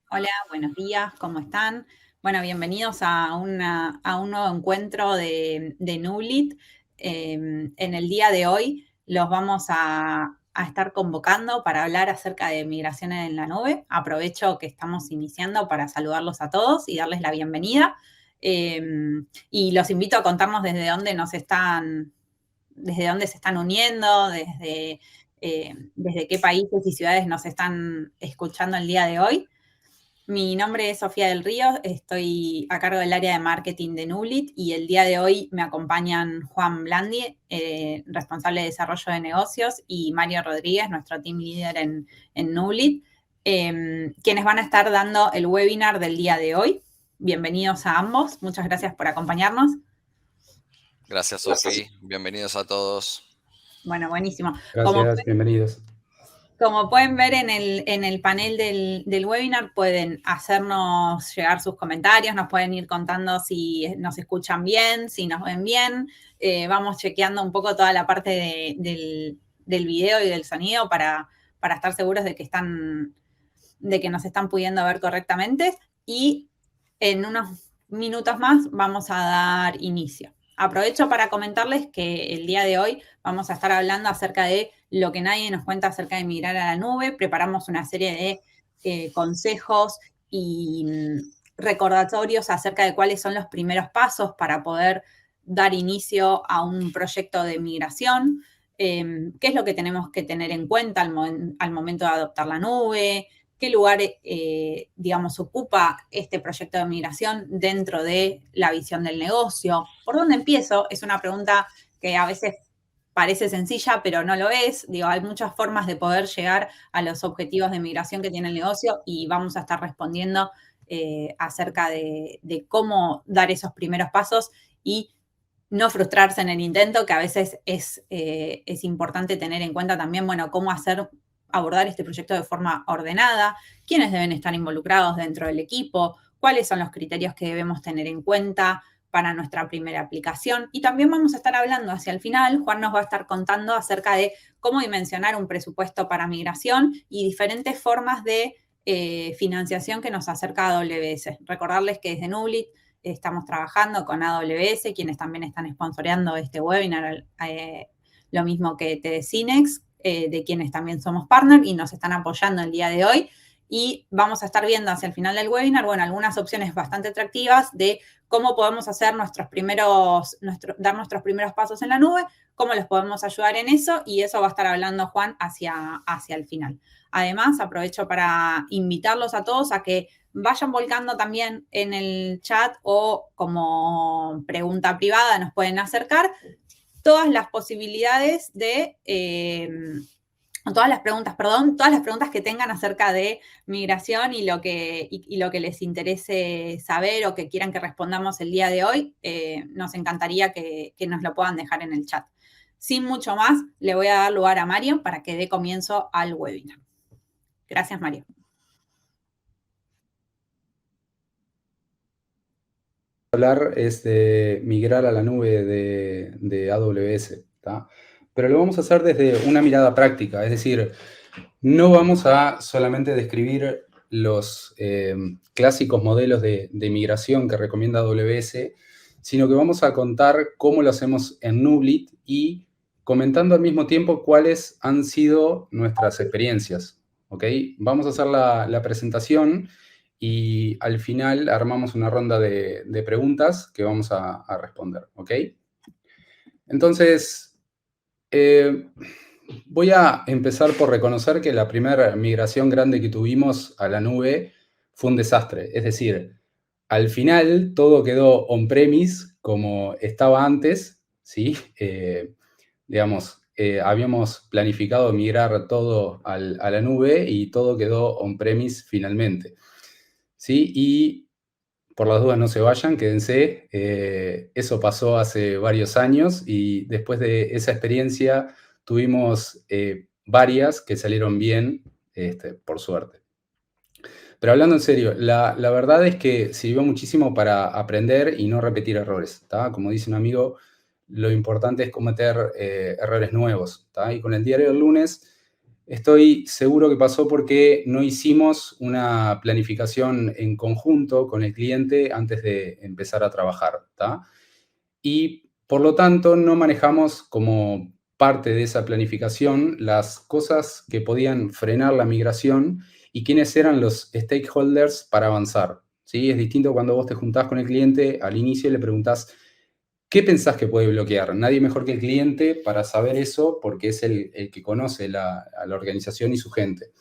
Hola, buenos días, ¿cómo están? Bueno, bienvenidos a un nuevo encuentro de Nublit. En el día de hoy los vamos a estar convocando para hablar acerca de migraciones en la nube. Aprovecho que estamos iniciando para saludarlos a todos y darles la bienvenida. Eh, y los invito a contarnos desde dónde se están uniendo, desde qué países y ciudades nos están escuchando el día de hoy. Mi nombre es Sofía del Río, estoy a cargo del área de marketing de Nublit y el día de hoy me acompañan Juan Blandi, responsable de desarrollo de negocios, y Mario Rodríguez, nuestro team leader en Nublit, quienes van a estar dando el webinar del día de hoy. Bienvenidos a ambos, muchas gracias por acompañarnos. Gracias, Sofi. Bienvenidos a todos. Bueno, buenísimo. Gracias, bienvenidos. Como pueden ver en el panel del webinar, pueden hacernos llegar sus comentarios, nos pueden ir contando si nos escuchan bien, si nos ven bien. Vamos chequeando un poco toda la parte del video y del sonido para estar seguros de que nos están pudiendo ver correctamente. Y en unos minutos más vamos a dar inicio. Aprovecho para comentarles que el día de hoy vamos a estar hablando acerca de lo que nadie nos cuenta acerca de migrar a la nube. Preparamos una serie de consejos y recordatorios acerca de cuáles son los primeros pasos para poder dar inicio a un proyecto de migración, qué es lo que tenemos que tener en cuenta al momento de adoptar la nube, qué lugar, digamos, ocupa este proyecto de migración dentro de la visión del negocio. ¿Por dónde empiezo? Es una pregunta que a veces parece sencilla, pero no lo es. Digo, hay muchas formas de poder llegar a los objetivos de migración que tiene el negocio y vamos a estar respondiendo acerca de cómo dar esos primeros pasos y no frustrarse en el intento, que a veces es importante tener en cuenta también, bueno, cómo abordar este proyecto de forma ordenada, quiénes deben estar involucrados dentro del equipo, cuáles son los criterios que debemos tener en cuenta para nuestra primera aplicación. Y también vamos a estar hablando hacia el final, Juan nos va a estar contando acerca de cómo dimensionar un presupuesto para migración y diferentes formas de financiación que nos acerca a AWS. Recordarles que desde Nublit estamos trabajando con AWS, quienes también están sponsoreando este webinar, lo mismo que TDCinex, de quienes también somos partner y nos están apoyando el día de hoy. Y vamos a estar viendo hacia el final del webinar, bueno, algunas opciones bastante atractivas de cómo podemos hacer dar nuestros primeros pasos en la nube, cómo los podemos ayudar en eso, y eso va a estar hablando Juan hacia el final. Además, aprovecho para invitarlos a todos a que vayan volcando también en el chat o como pregunta privada nos pueden acercar todas las posibilidades todas las preguntas que tengan acerca de migración y lo que les interese saber o que quieran que respondamos el día de hoy, nos encantaría que nos lo puedan dejar en el chat. Sin mucho más, le voy a dar lugar a Mario para que dé comienzo al webinar. Gracias, Mario. Hablar es de migrar a la nube de AWS, ¿tá? Pero lo vamos a hacer desde una mirada práctica, es decir, no vamos a solamente describir los clásicos modelos de migración que recomienda AWS, sino que vamos a contar cómo lo hacemos en Nublit y comentando al mismo tiempo cuáles han sido nuestras experiencias, ¿ok? Vamos a hacer la presentación y al final armamos una ronda de preguntas que vamos a responder, ¿ok? Entonces, voy a empezar por reconocer que la primera migración grande que tuvimos a la nube fue un desastre. Es decir, al final todo quedó on-premise como estaba antes, ¿sí? Digamos, habíamos planificado migrar todo a la nube y todo quedó on-premise finalmente. ¿Sí? Y por las dudas no se vayan, quédense. Eso pasó hace varios años y después de esa experiencia tuvimos varias que salieron bien, por suerte. Pero hablando en serio, la verdad es que sirvió muchísimo para aprender y no repetir errores, ¿tá? Como dice un amigo, lo importante es cometer errores nuevos, ¿tá? Y con el diario del lunes estoy seguro que pasó porque no hicimos una planificación en conjunto con el cliente antes de empezar a trabajar, ¿tá? Y por lo tanto no manejamos como parte de esa planificación las cosas que podían frenar la migración y quiénes eran los stakeholders para avanzar, ¿sí? Es distinto cuando vos te juntás con el cliente al inicio y le preguntás, ¿qué pensás que puede bloquear? Nadie mejor que el cliente para saber eso porque es el que conoce a la organización y su gente.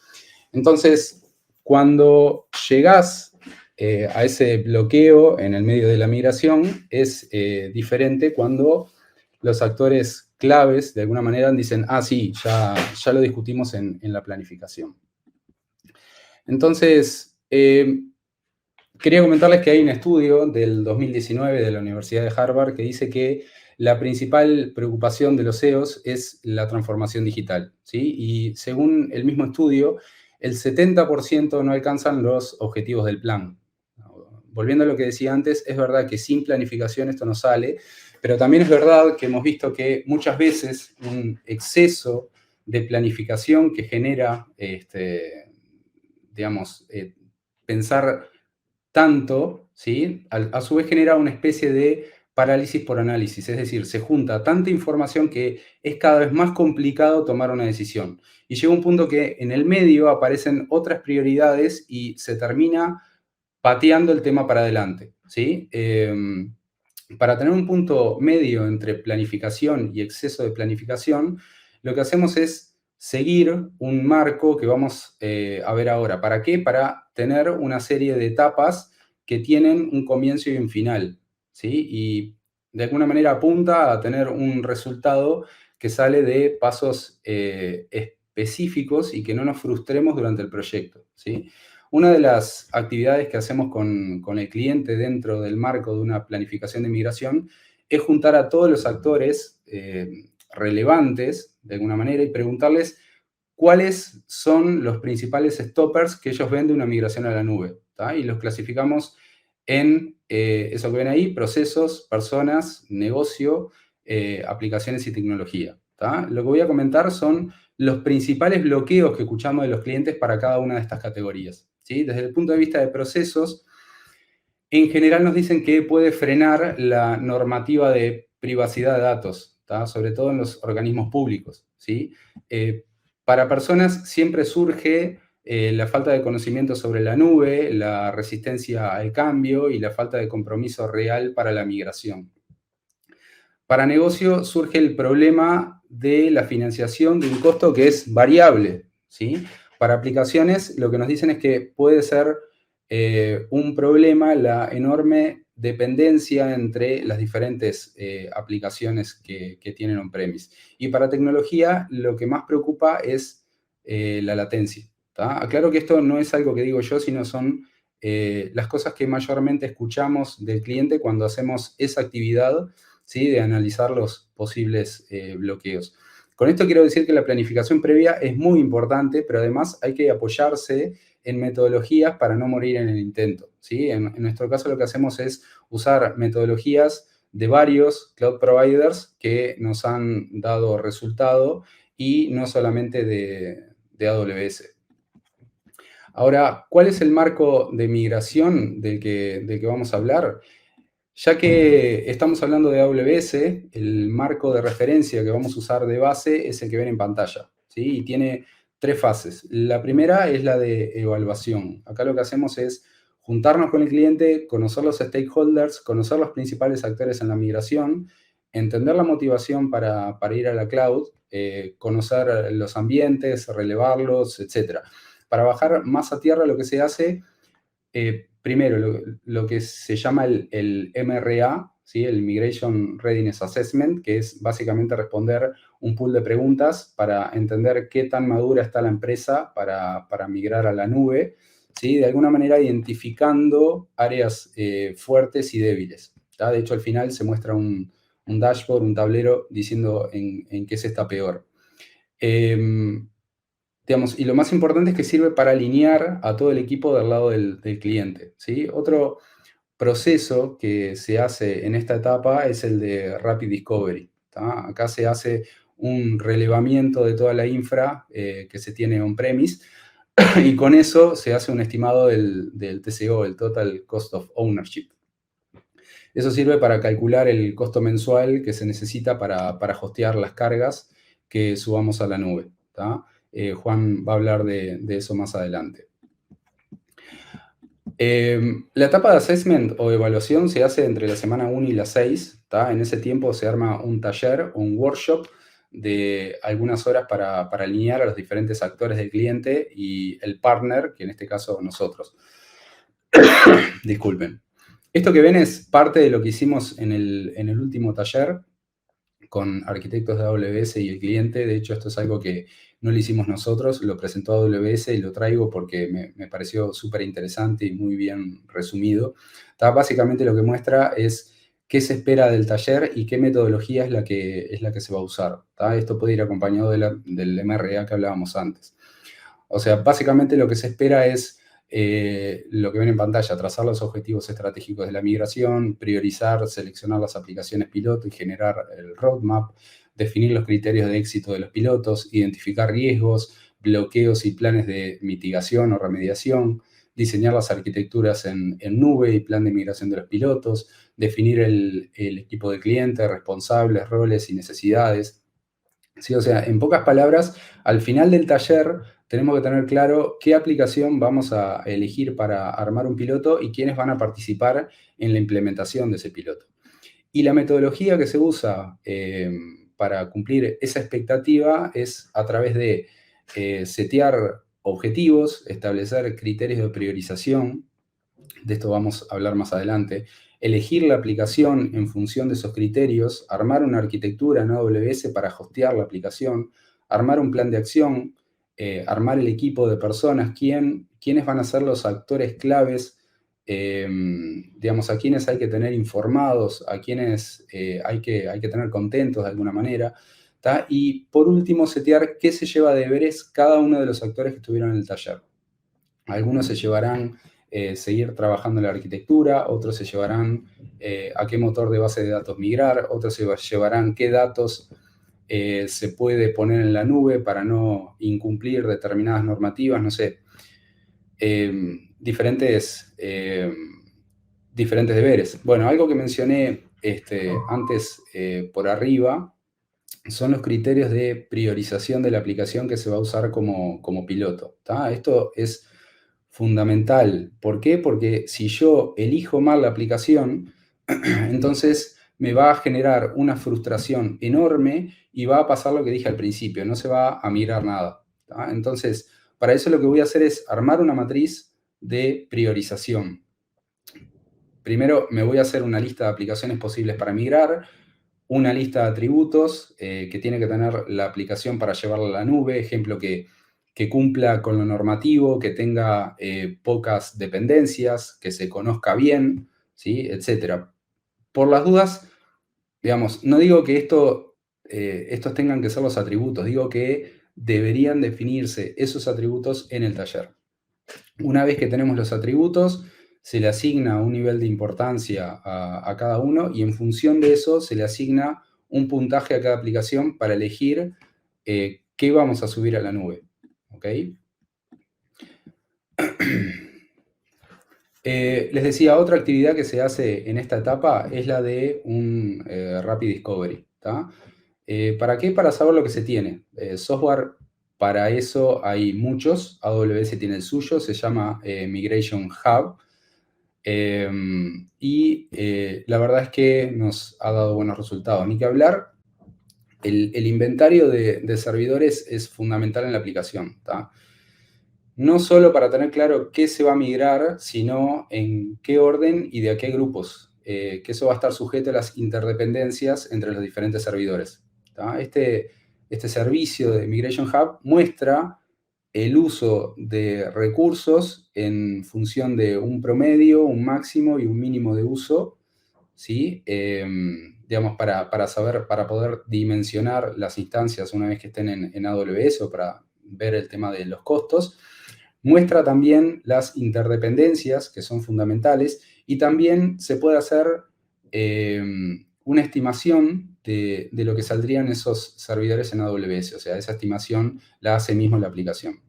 Entonces, cuando llegás a ese bloqueo en el medio de la migración, es diferente cuando los actores claves, de alguna manera, dicen, sí, ya lo discutimos en la planificación. Entonces, quería comentarles que hay un estudio del 2019 de la Universidad de Harvard que dice que la principal preocupación de los CEOs es la transformación digital, ¿sí? Y según el mismo estudio, el 70% no alcanzan los objetivos del plan. Volviendo a lo que decía antes, es verdad que sin planificación esto no sale, pero también es verdad que hemos visto que muchas veces un exceso de planificación que genera, pensar tanto, ¿sí? A su vez genera una especie de parálisis por análisis, es decir, se junta tanta información que es cada vez más complicado tomar una decisión. Y llega un punto que en el medio aparecen otras prioridades y se termina pateando el tema para adelante, ¿sí? Para tener un punto medio entre planificación y exceso de planificación, lo que hacemos es seguir un marco que vamos a ver ahora. ¿Para qué? Para tener una serie de etapas que tienen un comienzo y un final, ¿sí? Y de alguna manera apunta a tener un resultado que sale de pasos específicos y que no nos frustremos durante el proyecto, ¿sí? Una de las actividades que hacemos con el cliente dentro del marco de una planificación de migración es juntar a todos los actores relevantes, de alguna manera, y preguntarles cuáles son los principales stoppers que ellos ven de una migración a la nube, ¿tá? Y los clasificamos en eso que ven ahí, procesos, personas, negocio, aplicaciones y tecnología, ¿tá? Lo que voy a comentar son los principales bloqueos que escuchamos de los clientes para cada una de estas categorías, ¿sí? Desde el punto de vista de procesos, en general nos dicen que puede frenar la normativa de privacidad de datos, ¿tá? Sobre todo en los organismos públicos, ¿sí? Para personas siempre surge la falta de conocimiento sobre la nube, la resistencia al cambio y la falta de compromiso real para la migración. Para negocio surge el problema de la financiación de un costo que es variable, ¿sí? Para aplicaciones lo que nos dicen es que puede ser un problema la enorme dependencia entre las diferentes aplicaciones que tienen on-premise. Y para tecnología lo que más preocupa es la latencia, ¿tá? Aclaro que esto no es algo que digo yo, sino son las cosas que mayormente escuchamos del cliente cuando hacemos esa actividad, ¿sí? De analizar los posibles bloqueos. Con esto quiero decir que la planificación previa es muy importante, pero además hay que apoyarse en metodologías para no morir en el intento, ¿sí? En nuestro caso lo que hacemos es usar metodologías de varios cloud providers que nos han dado resultado y no solamente de AWS. Ahora, ¿cuál es el marco de migración del que vamos a hablar? Ya que estamos hablando de AWS, el marco de referencia que vamos a usar de base es el que ven en pantalla, ¿sí? Y tiene 3 fases. La primera es la de evaluación. Acá lo que hacemos es juntarnos con el cliente, conocer los stakeholders, conocer los principales actores en la migración, entender la motivación para ir a la cloud, conocer los ambientes, relevarlos, etc. Para bajar más a tierra lo que se hace, primero lo que se llama el MRA, ¿sí? El Migration Readiness Assessment, que es básicamente responder un pool de preguntas para entender qué tan madura está la empresa para migrar a la nube, ¿sí? De alguna manera identificando áreas fuertes y débiles, ¿tá? De hecho, al final se muestra un dashboard, un tablero, diciendo en qué se está peor. Digamos, y lo más importante es que sirve para alinear a todo el equipo del lado del cliente, ¿sí? Otro proceso que se hace en esta etapa es el de Rapid Discovery, ¿tá? Acá se hace un relevamiento de toda la infra que se tiene on-premise, y con eso se hace un estimado del TCO, el Total Cost of Ownership. Eso sirve para calcular el costo mensual que se necesita para hostear las cargas que subamos a la nube, ¿tá? Juan va a hablar de eso más adelante. La etapa de assessment o evaluación se hace entre la semana 1 y la 6, ¿tá? En ese tiempo se arma un taller o un workshop de algunas horas para alinear a los diferentes actores del cliente y el partner, que en este caso nosotros. Disculpen. Esto que ven es parte de lo que hicimos en el último taller con arquitectos de AWS y el cliente. De hecho, esto es algo que no lo hicimos nosotros, lo presentó AWS y lo traigo porque me pareció súper interesante y muy bien resumido. Básicamente lo que muestra es qué se espera del taller y qué metodología es la que se va a usar. Esto puede ir acompañado del MRA que hablábamos antes. O sea, básicamente lo que se espera es lo que ven en pantalla: trazar los objetivos estratégicos de la migración, priorizar, seleccionar las aplicaciones piloto y generar el roadmap, definir los criterios de éxito de los pilotos, identificar riesgos, bloqueos y planes de mitigación o remediación, diseñar las arquitecturas en nube y plan de migración de los pilotos, definir el equipo de cliente, responsables, roles y necesidades. Sí, o sea, en pocas palabras, al final del taller tenemos que tener claro qué aplicación vamos a elegir para armar un piloto y quiénes van a participar en la implementación de ese piloto. Y la metodología que se usa para cumplir esa expectativa es a través de setear objetivos, establecer criterios de priorización, de esto vamos a hablar más adelante, elegir la aplicación en función de esos criterios, armar una arquitectura en AWS para hostear la aplicación, armar un plan de acción, armar el equipo de personas, quiénes van a ser los actores claves, digamos, a quienes hay que tener informados, a quienes hay que tener contentos de alguna manera, ¿tá? Y por último, setear qué se lleva de deberes cada uno de los actores que estuvieron en el taller. Algunos se llevarán seguir trabajando en la arquitectura, otros se llevarán a qué motor de base de datos migrar, otros se llevarán qué datos se puede poner en la nube para no incumplir determinadas normativas, no sé, diferentes deberes. Bueno, algo que mencioné antes por arriba son los criterios de priorización de la aplicación que se va a usar como piloto, ¿tá? Esto es fundamental. ¿Por qué? Porque si yo elijo mal la aplicación, entonces me va a generar una frustración enorme y va a pasar lo que dije al principio, no se va a migrar nada, ¿tá? Entonces, para eso lo que voy a hacer es armar una matriz de priorización. Primero me voy a hacer una lista de aplicaciones posibles para migrar, una lista de atributos que tiene que tener la aplicación para llevarla a la nube, ejemplo que cumpla con lo normativo, que tenga pocas dependencias, que se conozca bien, ¿sí? Etcétera. Por las dudas, digamos, no digo que estos tengan que ser los atributos, digo que deberían definirse esos atributos en el taller. Una vez que tenemos los atributos, se le asigna un nivel de importancia a cada uno y en función de eso se le asigna un puntaje a cada aplicación para elegir qué vamos a subir a la nube. ¿Ok? Les decía, otra actividad que se hace en esta etapa es la de un Rapid Discovery, ¿tá? ¿Para qué? Para saber lo que se tiene. Software, para eso hay muchos. AWS tiene el suyo, se llama Migration Hub. La verdad es que nos ha dado buenos resultados. Ni que hablar, el inventario de servidores es fundamental en la aplicación, ¿tá? No solo para tener claro qué se va a migrar, sino en qué orden y de a qué grupos, que eso va a estar sujeto a las interdependencias entre los diferentes servidores, ¿tá? Este servicio de Migration Hub muestra el uso de recursos en función de un promedio, un máximo y un mínimo de uso, ¿sí? Digamos, para saber, para poder dimensionar las instancias una vez que estén en AWS o para ver el tema de los costos. Muestra también las interdependencias que son fundamentales y también se puede hacer una estimación de lo que saldrían esos servidores en AWS. O sea, esa estimación la hace mismo la aplicación.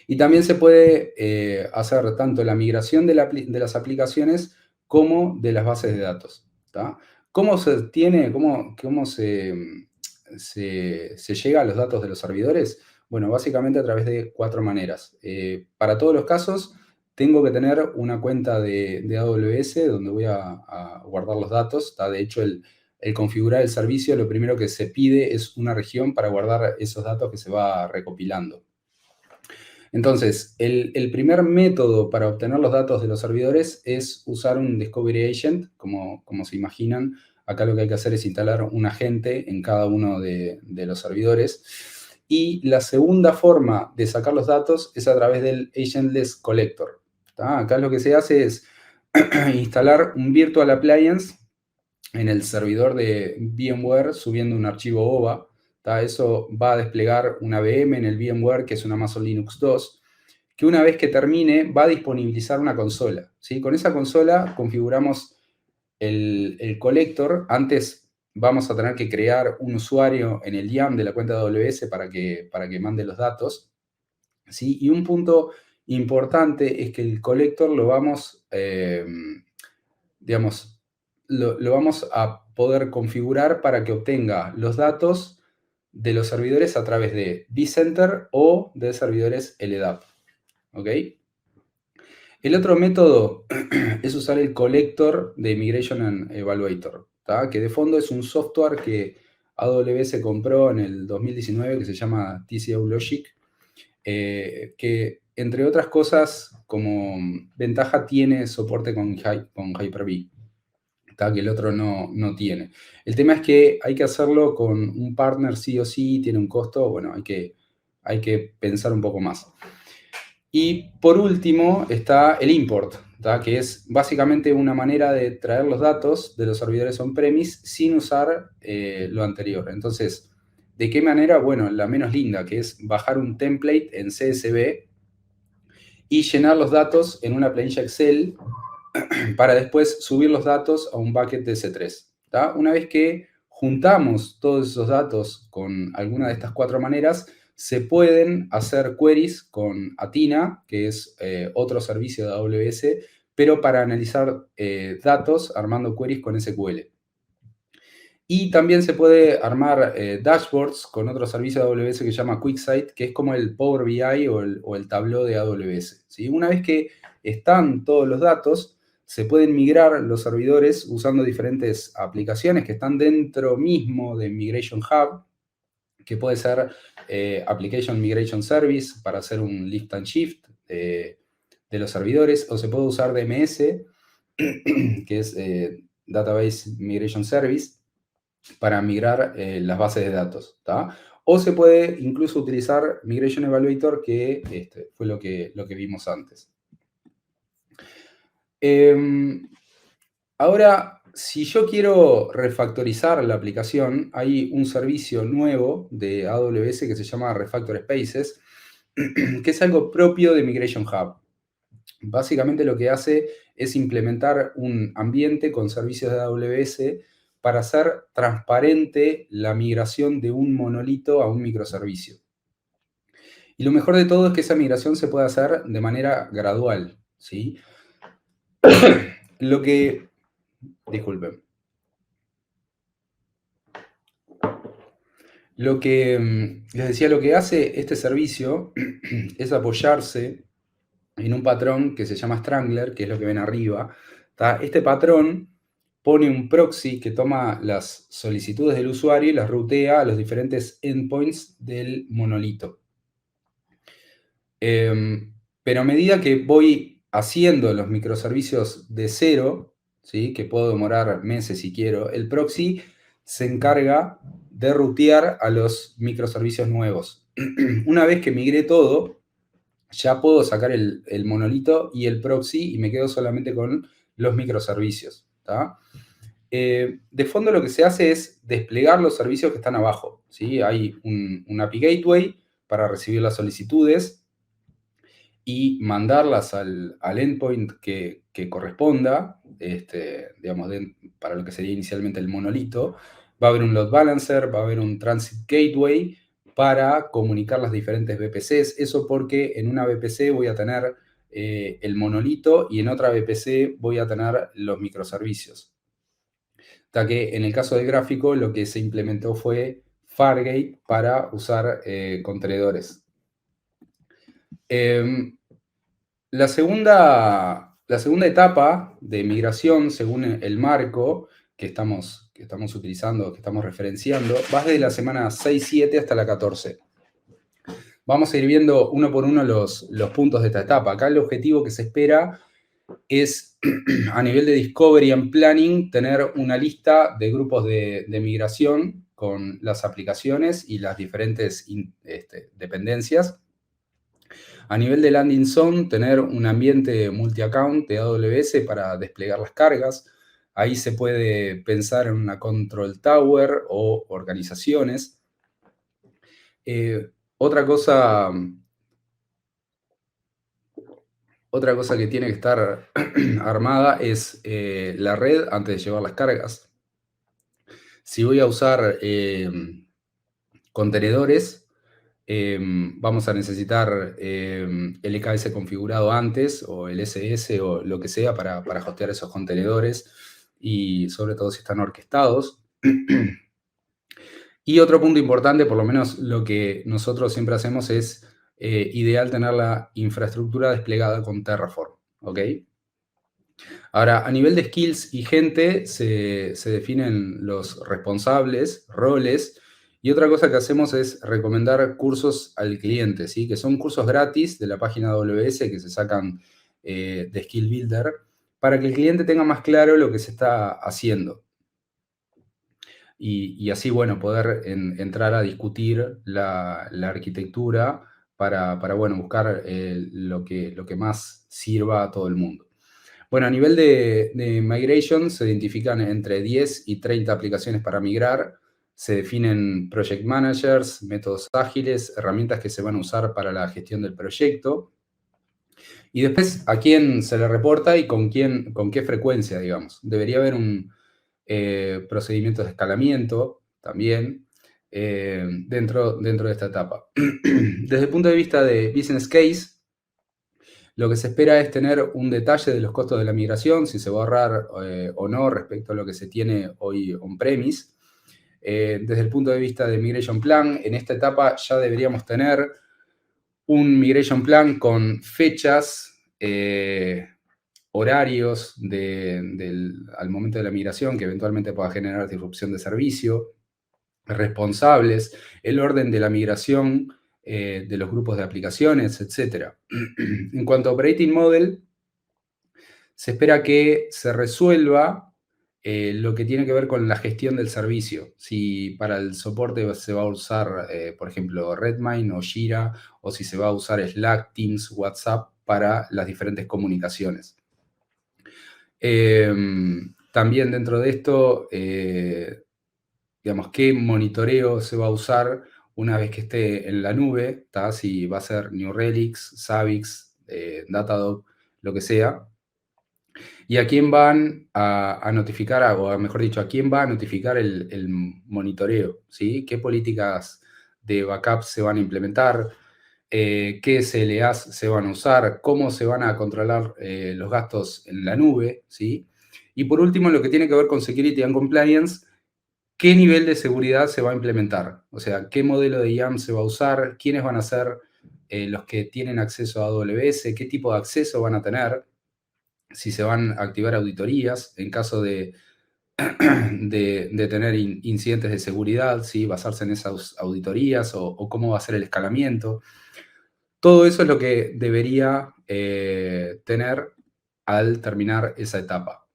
Y también se puede hacer tanto la migración de las aplicaciones como de las bases de datos. ¿Tá? ¿Cómo se tiene, cómo se llega a los datos de los servidores? Bueno, básicamente a través de 4 maneras. Para todos los casos, tengo que tener una cuenta de AWS donde voy a guardar los datos. ¿Tá? De hecho, el configurar el servicio, lo primero que se pide es una región para guardar esos datos que se va recopilando. Entonces, el primer método para obtener los datos de los servidores es usar un Discovery Agent. Como se imaginan, acá lo que hay que hacer es instalar un agente en cada uno de los servidores. Y la segunda forma de sacar los datos es a través del Agentless Collector. ¿Tá? Acá lo que se hace es instalar un Virtual Appliance en el servidor de VMware subiendo un archivo OVA. ¿Tá? Eso va a desplegar una VM en el VMware, que es un Amazon Linux 2, que una vez que termine va a disponibilizar una consola. ¿Sí? Con esa consola configuramos el collector. Antes vamos a tener que crear un usuario en el YAM de la cuenta de AWS para que mande los datos. ¿Sí? Y un punto importante es que el collector lo vamos, lo vamos a poder configurar para que obtenga los datos de los servidores a través de vCenter o de servidores LDAP. ¿Ok? El otro método es usar el collector de Migration and Evaluator, ¿tá? Que de fondo es un software que AWS compró en el 2019 que se llama TCO Logic, que entre otras cosas como ventaja tiene soporte con Hyper-V, que el otro no tiene. El tema es que hay que hacerlo con un partner sí o sí, tiene un costo, bueno, hay que pensar un poco más. Y por último está el import, ¿tá? Que es básicamente una manera de traer los datos de los servidores on-premise sin usar lo anterior. Entonces, ¿de qué manera? Bueno, la menos linda, que es bajar un template en CSV y llenar los datos en una planilla Excel para después subir los datos a un bucket de S3. ¿Tá? Una vez que juntamos todos esos datos con alguna de estas 4 maneras, se pueden hacer queries con Athena, que es otro servicio de AWS, pero para analizar datos armando queries con SQL. Y también se puede armar dashboards con otro servicio de AWS que se llama QuickSight, que es como el Power BI o el Tableau de AWS. ¿Sí? Una vez que están todos los datos, se pueden migrar los servidores usando diferentes aplicaciones que están dentro mismo de Migration Hub, que puede ser Application Migration Service para hacer un lift and shift de los servidores, o se puede usar DMS, que es Database Migration Service, para migrar las bases de datos. ¿Tá? O se puede incluso utilizar Migration Evaluator, que fue lo que vimos antes. Ahora, si yo quiero refactorizar la aplicación, hay un servicio nuevo de AWS que se llama Refactor Spaces, que es algo propio de Migration Hub. Básicamente lo que hace es implementar un ambiente con servicios de AWS para hacer transparente la migración de un monolito a un microservicio. Y lo mejor de todo es que esa migración se puede hacer de manera gradual, ¿sí? Disculpen. Les decía, lo que hace este servicio es apoyarse en un patrón que se llama Strangler, que es lo que ven arriba. ¿Tá? Este patrón pone un proxy que toma las solicitudes del usuario y las rutea a los diferentes endpoints del monolito. Pero a medida que voy haciendo los microservicios de cero, ¿sí? Que puedo demorar meses si quiero, el proxy se encarga de rutear a los microservicios nuevos. Una vez que migré todo, ya puedo sacar el monolito y el proxy y me quedo solamente con los microservicios. ¿Tá? De fondo lo que se hace es desplegar los servicios que están abajo. ¿Sí? Hay un API Gateway para recibir las solicitudes y mandarlas al endpoint que corresponda, digamos, para lo que sería inicialmente el monolito. Va a haber un load balancer, va a haber un transit gateway para comunicar las diferentes VPCs. Eso porque en una VPC voy a tener el monolito y en otra VPC voy a tener los microservicios. Hasta que en el caso del gráfico lo que se implementó fue Fargate para usar contenedores. La segunda etapa de migración, según el marco que estamos utilizando, que estamos referenciando, va desde la semana 6-7 hasta la 14. Vamos a ir viendo uno por uno los puntos de esta etapa. Acá el objetivo que se espera es, a nivel de Discovery and Planning, tener una lista de grupos de migración con las aplicaciones y las diferentes dependencias. A nivel de Landing Zone, tener un ambiente multi-account de AWS para desplegar las cargas. Ahí se puede pensar en una Control Tower o organizaciones. Otra cosa que tiene que estar armada es la red antes de llevar las cargas. Si voy a usar contenedores, vamos a necesitar el EKS configurado antes o el SS o lo que sea para hostear esos contenedores y sobre todo si están orquestados. Y otro punto importante, por lo menos lo que nosotros siempre hacemos es ideal tener la infraestructura desplegada con Terraform, ¿ok? Ahora, a nivel de skills y gente se definen los responsables, roles. Y otra cosa que hacemos es recomendar cursos al cliente, ¿sí? Que son cursos gratis de la página AWS que se sacan de Skill Builder para que el cliente tenga más claro lo que se está haciendo. Y así, bueno, poder entrar a discutir la arquitectura para bueno, buscar lo que más sirva a todo el mundo. Bueno, a nivel de migration se identifican entre 10 y 30 aplicaciones para migrar. Se definen project managers, métodos ágiles, herramientas que se van a usar para la gestión del proyecto. Y después a quién se le reporta y con qué frecuencia, digamos. Debería haber un procedimiento de escalamiento también dentro de esta etapa. Desde el punto de vista de business case, lo que se espera es tener un detalle de los costos de la migración, si se va a ahorrar o no respecto a lo que se tiene hoy on-premise. Desde el punto de vista de Migration Plan, en esta etapa ya deberíamos tener un Migration Plan con fechas, horarios al momento de la migración que eventualmente pueda generar disrupción de servicio, responsables, el orden de la migración de los grupos de aplicaciones, etc. En cuanto a Operating Model, se espera que se resuelva lo que tiene que ver con la gestión del servicio. Si para el soporte se va a usar, por ejemplo, Redmine o Jira, o si se va a usar Slack, Teams, WhatsApp para las diferentes comunicaciones. También dentro de esto, digamos, qué monitoreo se va a usar una vez que esté en la nube, ¿tá? Si va a ser New Relics, Zabbix, Datadog, lo que sea. Y a quién van a notificar, o mejor dicho, a quién va a notificar el monitoreo, ¿sí? ¿Qué políticas de backup se van a implementar? ¿Qué SLAs se van a usar? ¿Cómo se van a controlar los gastos en la nube? ¿Sí? Y por último, lo que tiene que ver con Security and Compliance, ¿qué nivel de seguridad se va a implementar? O sea, ¿qué modelo de IAM se va a usar? ¿Quiénes van a ser los que tienen acceso a AWS? ¿Qué tipo de acceso van a tener? Si se van a activar auditorías en caso de tener incidentes de seguridad, ¿sí? Basarse en esas auditorías o cómo va a ser el escalamiento. Todo eso es lo que debería tener al terminar esa etapa.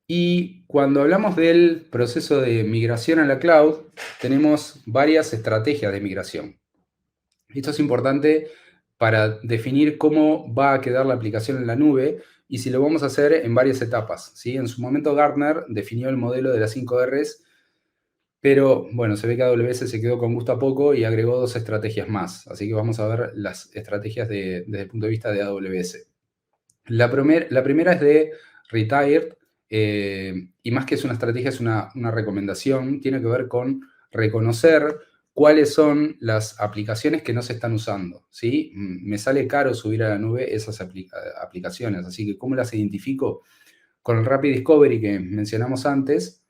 Y cuando hablamos del proceso de migración a la cloud, tenemos varias estrategias de migración. Esto es importante para definir cómo va a quedar la aplicación en la nube y si lo vamos a hacer en varias etapas, ¿sí? En su momento Gartner definió el modelo de las 5 Rs Pero bueno, se ve que AWS se quedó con gusto a poco y agregó 2 estrategias más. Así que vamos a ver las estrategias desde el punto de vista de AWS. La primera es de Retired, y más que es una estrategia, es una recomendación. Tiene que ver con reconocer cuáles son las aplicaciones que no se están usando, ¿sí? Me sale caro subir a la nube esas aplicaciones, así que ¿cómo las identifico? Con el Rapid Discovery que mencionamos antes,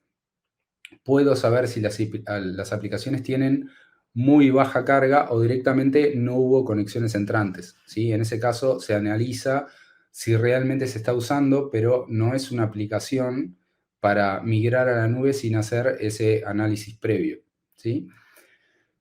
puedo saber si las aplicaciones tienen muy baja carga o directamente no hubo conexiones entrantes, ¿sí? En ese caso se analiza si realmente se está usando, pero no es una aplicación para migrar a la nube sin hacer ese análisis previo, ¿sí?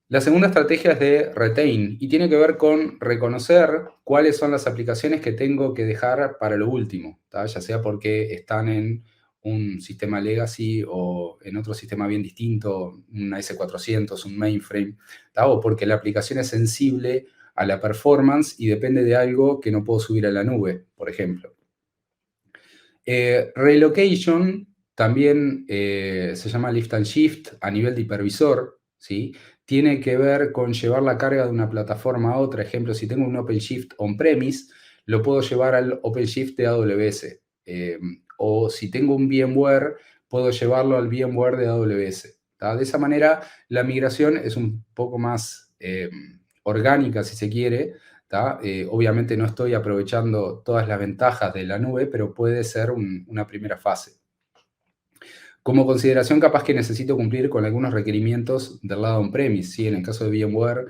La segunda estrategia es de retain y tiene que ver con reconocer cuáles son las aplicaciones que tengo que dejar para lo último, ¿tá? Ya sea porque están en un sistema legacy o en otro sistema bien distinto, una S400, un mainframe, ¿tá? O porque la aplicación es sensible a la performance y depende de algo que no puedo subir a la nube, por ejemplo. Relocation también se llama lift and shift a nivel de hipervisor, ¿sí? Tiene que ver con llevar la carga de una plataforma a otra. Ejemplo, si tengo un OpenShift on-premise, lo puedo llevar al OpenShift de AWS. O si tengo un VMware, puedo llevarlo al VMware de AWS. ¿Tá? De esa manera, la migración es un poco más orgánica, si se quiere. Obviamente no estoy aprovechando todas las ventajas de la nube, pero puede ser una primera fase. Como consideración, capaz que necesito cumplir con algunos requerimientos del lado on-premise, ¿sí? En el caso de VMware,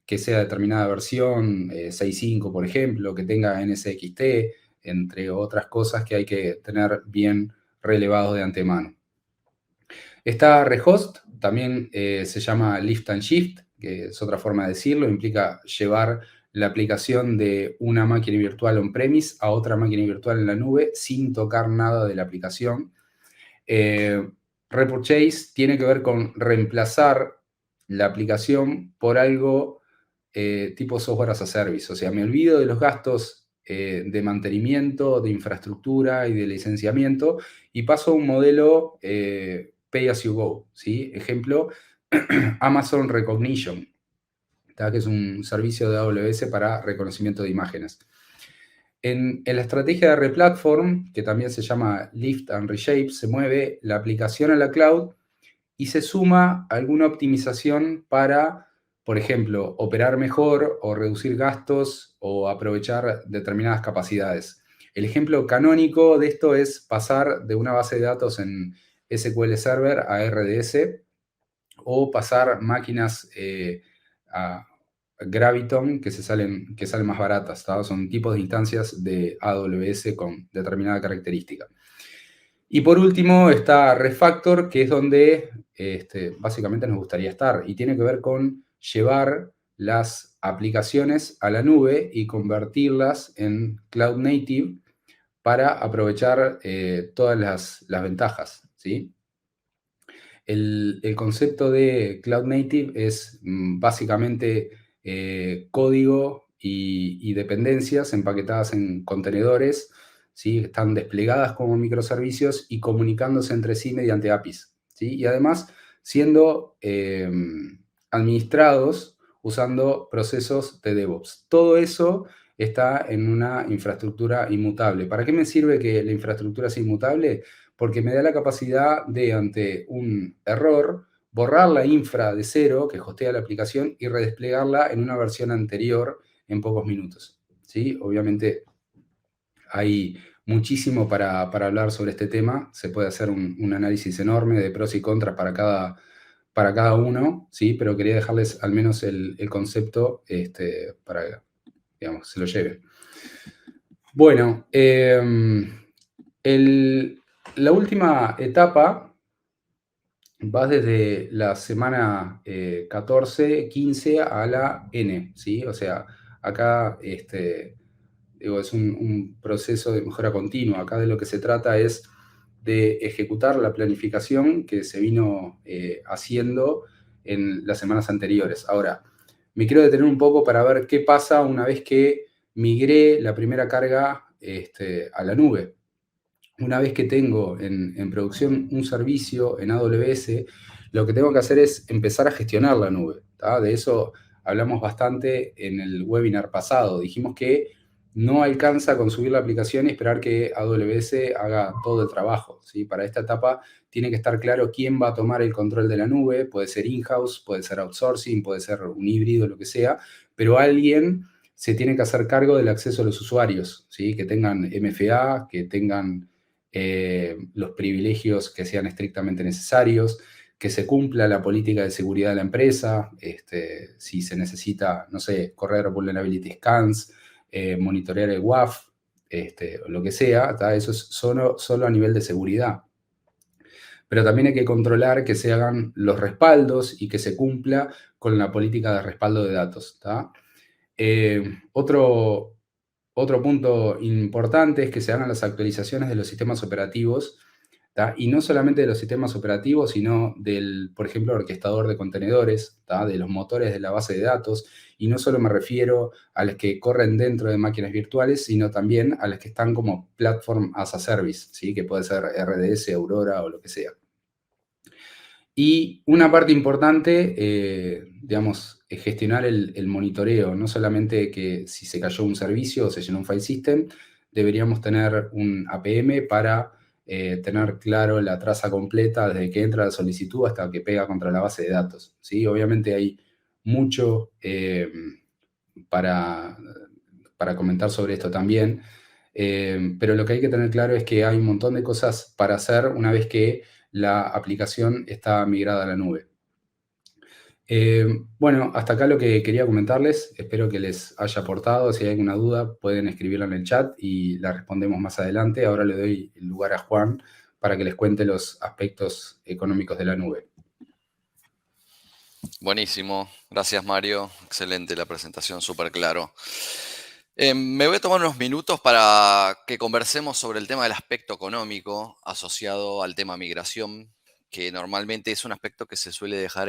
que sea determinada versión, 6.5, por ejemplo, que tenga NSXT, entre otras cosas que hay que tener bien relevados de antemano. Está Rehost, también se llama Lift and Shift, que es otra forma de decirlo, implica llevar la aplicación de una máquina virtual on-premise a otra máquina virtual en la nube sin tocar nada de la aplicación. Repurchase tiene que ver con reemplazar la aplicación por algo tipo software as a service. O sea, me olvido de los gastos de mantenimiento, de infraestructura y de licenciamiento y paso a un modelo pay as you go, ¿sí? Ejemplo, Amazon Recognition, ¿tá? Que es un servicio de AWS para reconocimiento de imágenes. En la estrategia de replatform, que también se llama Lift and Reshape, se mueve la aplicación a la cloud y se suma alguna optimización para, por ejemplo, operar mejor o reducir gastos o aprovechar determinadas capacidades. El ejemplo canónico de esto es pasar de una base de datos en SQL Server a RDS o pasar máquinas a Graviton que salen más baratas, ¿tá? Son tipos de instancias de AWS con determinada característica. Y por último está Refactor, que es donde básicamente nos gustaría estar y tiene que ver con llevar las aplicaciones a la nube y convertirlas en Cloud Native para aprovechar todas las ventajas, ¿sí? El concepto de Cloud Native es básicamente código y dependencias empaquetadas en contenedores, ¿sí? Están desplegadas como microservicios y comunicándose entre sí mediante APIs, ¿sí? Y además siendo administrados usando procesos de DevOps. Todo eso está en una infraestructura inmutable. ¿Para qué me sirve que la infraestructura sea inmutable? Porque me da la capacidad de, ante un error, borrar la infra de cero que hostea la aplicación y redesplegarla en una versión anterior en pocos minutos, ¿sí? Obviamente hay muchísimo para hablar sobre este tema. Se puede hacer un análisis enorme de pros y contras para cada uno, ¿sí? Pero quería dejarles al menos el concepto para que, digamos, se lo lleven. Bueno, la última etapa va desde la semana 14, 15 a la N, ¿sí? O sea, acá digo, es un proceso de mejora continua. Acá de lo que se trata es de ejecutar la planificación que se vino haciendo en las semanas anteriores. Ahora, me quiero detener un poco para ver qué pasa una vez que migré la primera carga a la nube. Una vez que tengo en producción un servicio en AWS, lo que tengo que hacer es empezar a gestionar la nube. ¿Tá? De eso hablamos bastante en el webinar pasado. Dijimos que no alcanza con subir la aplicación y esperar que AWS haga todo el trabajo, ¿sí? Para esta etapa tiene que estar claro quién va a tomar el control de la nube. Puede ser in-house, puede ser outsourcing, puede ser un híbrido, lo que sea, pero alguien se tiene que hacer cargo del acceso a los usuarios, ¿sí? Que tengan MFA, que tengan los privilegios que sean estrictamente necesarios, que se cumpla la política de seguridad de la empresa, si se necesita, no sé, correr vulnerability scans, monitorear el WAF, o lo que sea, ¿tá? Eso es solo a nivel de seguridad. Pero también hay que controlar que se hagan los respaldos y que se cumpla con la política de respaldo de datos, ¿tá? Otro punto importante es que se hagan las actualizaciones de los sistemas operativos, ¿tá? Y no solamente de los sistemas operativos, sino del, por ejemplo, orquestador de contenedores, ¿tá? De los motores de la base de datos, y no solo me refiero a los que corren dentro de máquinas virtuales, sino también a las que están como Platform as a Service, ¿sí? Que puede ser RDS, Aurora o lo que sea. Y una parte importante, digamos, es gestionar el monitoreo, no solamente que si se cayó un servicio o se llenó un file system, deberíamos tener un APM para tener claro la traza completa desde que entra la solicitud hasta que pega contra la base de datos, ¿sí? Obviamente hay mucho para comentar sobre esto también, pero lo que hay que tener claro es que hay un montón de cosas para hacer una vez que la aplicación está migrada a la nube. Bueno, hasta acá lo que quería comentarles. Espero que les haya aportado. Si hay alguna duda, pueden escribirla en el chat y la respondemos más adelante. Ahora le doy el lugar a Juan para que les cuente los aspectos económicos de la nube. Buenísimo. Gracias, Mario. Excelente la presentación, súper claro. Me voy a tomar unos minutos para que conversemos sobre el tema del aspecto económico asociado al tema migración, que normalmente es un aspecto que se suele dejar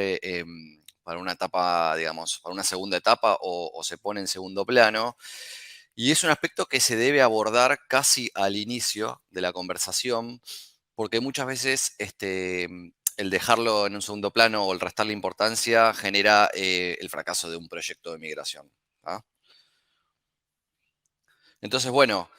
para una etapa, digamos, para una segunda etapa o se pone en segundo plano. Y es un aspecto que se debe abordar casi al inicio de la conversación, porque muchas veces el dejarlo en un segundo plano o el restarle importancia genera el fracaso de un proyecto de migración. ¿Ah? Entonces, bueno,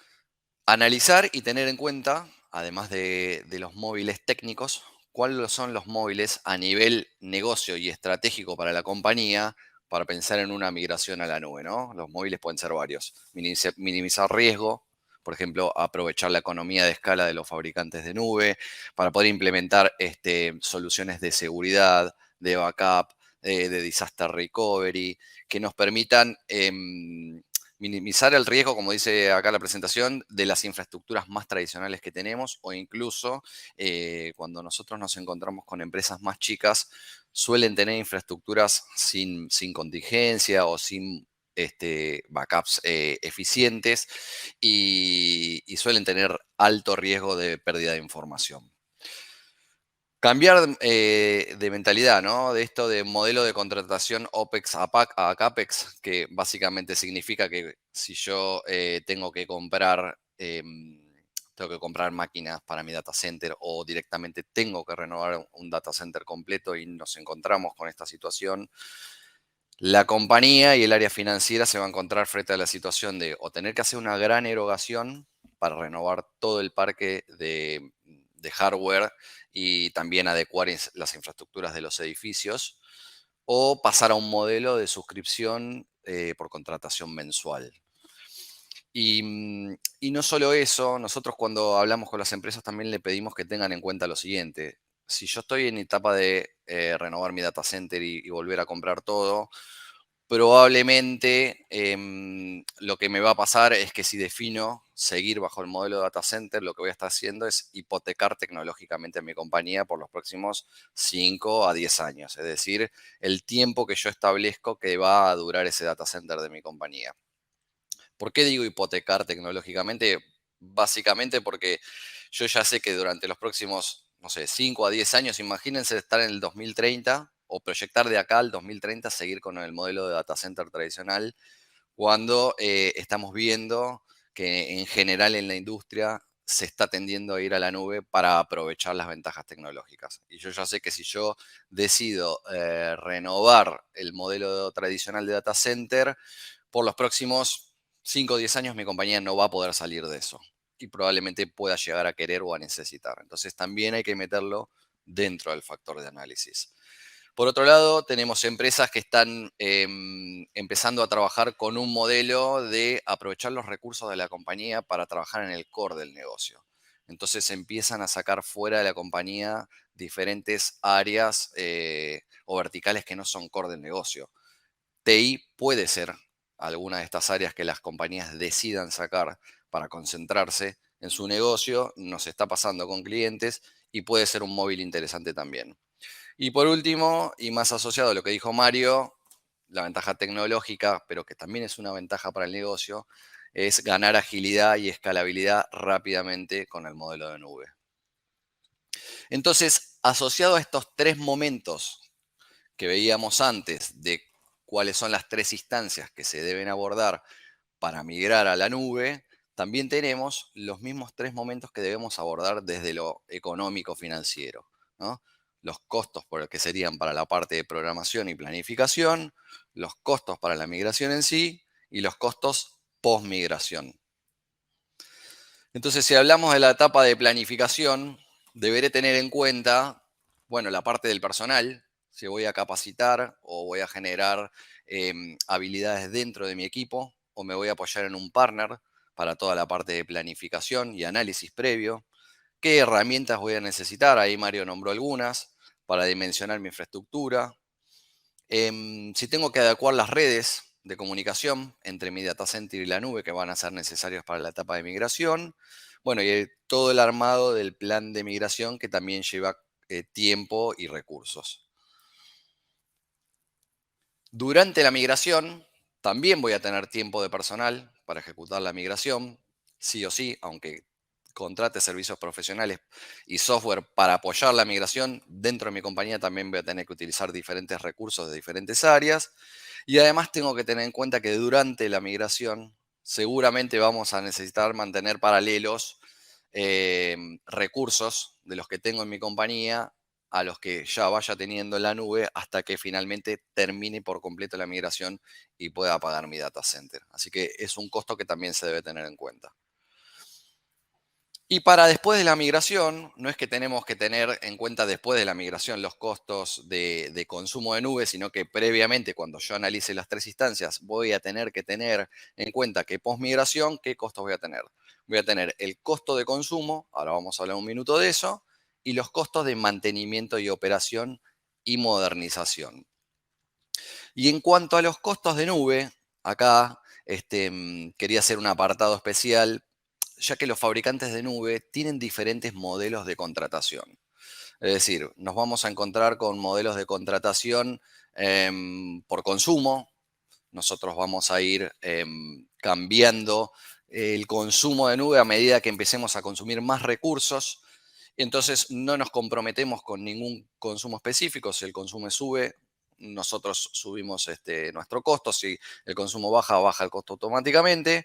analizar y tener en cuenta, además de los móviles técnicos, cuáles son los móviles a nivel negocio y estratégico para la compañía para pensar en una migración a la nube, ¿no? Los móviles pueden ser varios. Minimizar riesgo, por ejemplo, aprovechar la economía de escala de los fabricantes de nube para poder implementar soluciones de seguridad, de backup, de disaster recovery, que nos permitan minimizar el riesgo, como dice acá la presentación, de las infraestructuras más tradicionales que tenemos o incluso cuando nosotros nos encontramos con empresas más chicas, suelen tener infraestructuras sin contingencia o sin backups eficientes y suelen tener alto riesgo de pérdida de información. Cambiar de mentalidad, ¿no? De esto de modelo de contratación OPEX a CAPEX, que básicamente significa que si yo tengo que comprar máquinas para mi data center o directamente tengo que renovar un data center completo y nos encontramos con esta situación, la compañía y el área financiera se va a encontrar frente a la situación de o tener que hacer una gran erogación para renovar todo el parque de hardware y también adecuar las infraestructuras de los edificios, o pasar a un modelo de suscripción por contratación mensual. Y no solo eso, nosotros cuando hablamos con las empresas también le pedimos que tengan en cuenta lo siguiente. Si yo estoy en etapa de renovar mi data center y volver a comprar todo, probablemente lo que me va a pasar es que si defino seguir bajo el modelo de data center, lo que voy a estar haciendo es hipotecar tecnológicamente a mi compañía por los próximos 5 a 10 años. Es decir, el tiempo que yo establezco que va a durar ese data center de mi compañía. ¿Por qué digo hipotecar tecnológicamente? Básicamente porque yo ya sé que durante los próximos, no sé, 5 a 10 años, imagínense estar en el 2030 o proyectar de acá al 2030 seguir con el modelo de data center tradicional, cuando estamos viendo que en general en la industria se está tendiendo a ir a la nube para aprovechar las ventajas tecnológicas. Y yo ya sé que si yo decido renovar el modelo tradicional de data center, por los próximos 5 o 10 años mi compañía no va a poder salir de eso. Y probablemente pueda llegar a querer o a necesitar. Entonces también hay que meterlo dentro del factor de análisis. Por otro lado, tenemos empresas que están empezando a trabajar con un modelo de aprovechar los recursos de la compañía para trabajar en el core del negocio. Entonces empiezan a sacar fuera de la compañía diferentes áreas o verticales que no son core del negocio. TI puede ser alguna de estas áreas que las compañías decidan sacar para concentrarse en su negocio. Nos está pasando con clientes y puede ser un móvil interesante también. Y por último, y más asociado a lo que dijo Mario, la ventaja tecnológica, pero que también es una ventaja para el negocio, es ganar agilidad y escalabilidad rápidamente con el modelo de nube. Entonces, asociado a estos 3 momentos que veíamos antes de cuáles son las 3 instancias que se deben abordar para migrar a la nube, también tenemos los mismos 3 momentos que debemos abordar desde lo económico financiero, ¿no? Los costos que serían para la parte de programación y planificación, los costos para la migración en sí y los costos post-migración. Entonces, si hablamos de la etapa de planificación, deberé tener en cuenta, bueno, la parte del personal, si voy a capacitar o voy a generar habilidades dentro de mi equipo o me voy a apoyar en un partner para toda la parte de planificación y análisis previo. ¿Qué herramientas voy a necesitar? Ahí Mario nombró algunas para dimensionar mi infraestructura. Si tengo que adecuar las redes de comunicación entre mi data center y la nube que van a ser necesarios para la etapa de migración. Bueno, y todo el armado del plan de migración que también lleva tiempo y recursos. Durante la migración también voy a tener tiempo de personal para ejecutar la migración, sí o sí, aunque contrate servicios profesionales y software para apoyar la migración, dentro de mi compañía también voy a tener que utilizar diferentes recursos de diferentes áreas. Y además tengo que tener en cuenta que durante la migración seguramente vamos a necesitar mantener paralelos recursos de los que tengo en mi compañía a los que ya vaya teniendo en la nube hasta que finalmente termine por completo la migración y pueda pagar mi data center. Así que es un costo que también se debe tener en cuenta. Y para después de la migración, no es que tenemos que tener en cuenta después de la migración los costos de consumo de nube, sino que previamente, cuando yo analice las 3 instancias, voy a tener que tener en cuenta que post migración, ¿qué costos voy a tener? Voy a tener el costo de consumo, ahora vamos a hablar un minuto de eso, y los costos de mantenimiento y operación y modernización. Y en cuanto a los costos de nube, acá quería hacer un apartado especial, ya que los fabricantes de nube tienen diferentes modelos de contratación. Es decir, nos vamos a encontrar con modelos de contratación por consumo. Nosotros vamos a ir cambiando el consumo de nube a medida que empecemos a consumir más recursos. Entonces no nos comprometemos con ningún consumo específico. Si el consumo sube, nosotros subimos nuestro costo. Si el consumo baja, baja el costo automáticamente.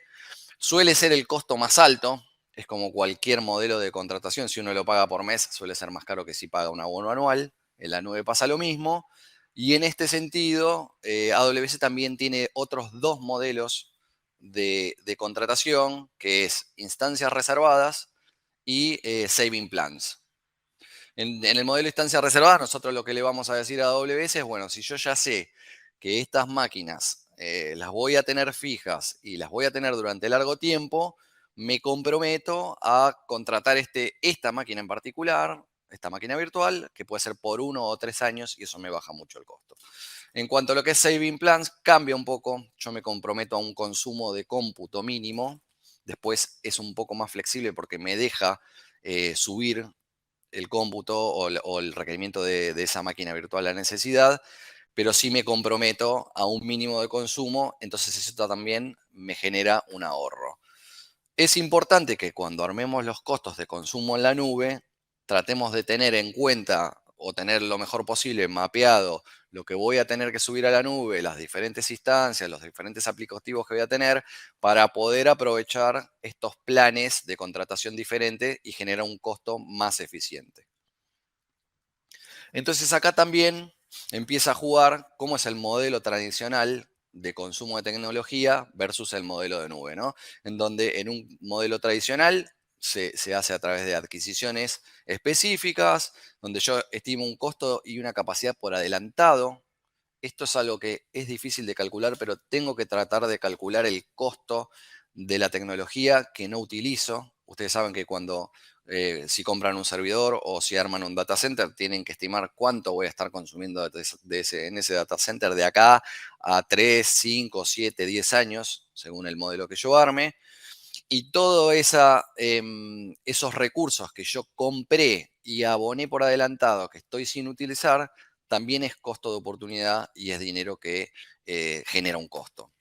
Suele ser el costo más alto, es como cualquier modelo de contratación, si uno lo paga por mes suele ser más caro que si paga un abono anual, en la nube pasa lo mismo, y en este sentido AWS también tiene otros 2 modelos de contratación, que es instancias reservadas y saving plans. En el modelo de instancia reservada, nosotros lo que le vamos a decir a AWS es, bueno, si yo ya sé que estas máquinas las voy a tener fijas y las voy a tener durante largo tiempo, me comprometo a contratar esta máquina en particular, esta máquina virtual, que puede ser por 1 o 3 años y eso me baja mucho el costo. En cuanto a lo que es saving plans, cambia un poco. Yo me comprometo a un consumo de cómputo mínimo. Después es un poco más flexible porque me deja subir el cómputo o el requerimiento de esa máquina virtual a necesidad, pero sí me comprometo a un mínimo de consumo, entonces eso también me genera un ahorro. Es importante que cuando armemos los costos de consumo en la nube, tratemos de tener en cuenta o tener lo mejor posible mapeado lo que voy a tener que subir a la nube, las diferentes instancias, los diferentes aplicativos que voy a tener para poder aprovechar estos planes de contratación diferentes y generar un costo más eficiente. Entonces acá también empieza a jugar cómo es el modelo tradicional de consumo de tecnología versus el modelo de nube, ¿no? En donde en un modelo tradicional se hace a través de adquisiciones específicas, donde yo estimo un costo y una capacidad por adelantado. Esto es algo que es difícil de calcular, pero tengo que tratar de calcular el costo de la tecnología que no utilizo. Ustedes saben que cuando si compran un servidor o si arman un data center, tienen que estimar cuánto voy a estar consumiendo en ese data center de acá a 3, 5, 7, 10 años, según el modelo que yo arme. Y todos esos recursos que yo compré y aboné por adelantado, que estoy sin utilizar, también es costo de oportunidad y es dinero que genera un costo.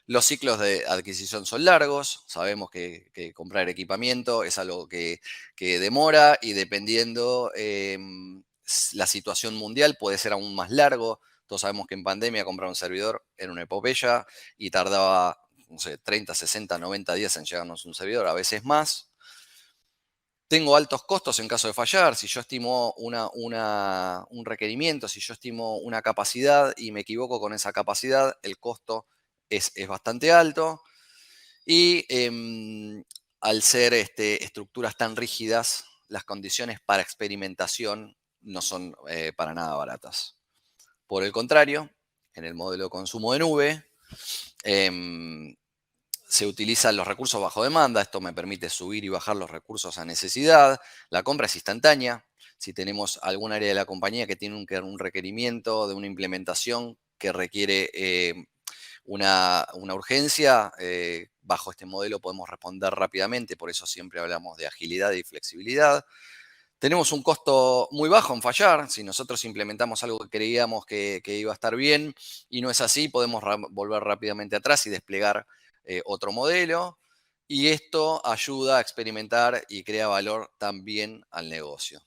Los ciclos de adquisición son largos, sabemos que comprar equipamiento es algo que demora y dependiendo la situación mundial puede ser aún más largo. Todos sabemos que en pandemia comprar un servidor era una epopeya y tardaba, no sé, 30, 60, 90 días en llegarnos un servidor, a veces más. Tengo altos costos en caso de fallar. Si yo estimo un requerimiento, si yo estimo una capacidad y me equivoco con esa capacidad, el costo es bastante alto. Y al ser estructuras tan rígidas, las condiciones para experimentación no son para nada baratas. Por el contrario, en el modelo de consumo de nube, se utilizan los recursos bajo demanda. Esto me permite subir y bajar los recursos a necesidad. La compra es instantánea. Si tenemos algún área de la compañía que tiene un requerimiento de una implementación que requiere una urgencia, bajo este modelo podemos responder rápidamente. Por eso siempre hablamos de agilidad y flexibilidad. Tenemos un costo muy bajo en fallar. Si nosotros implementamos algo que creíamos que iba a estar bien y no es así, podemos volver rápidamente atrás y desplegar otro modelo. Y esto ayuda a experimentar y crea valor también al negocio.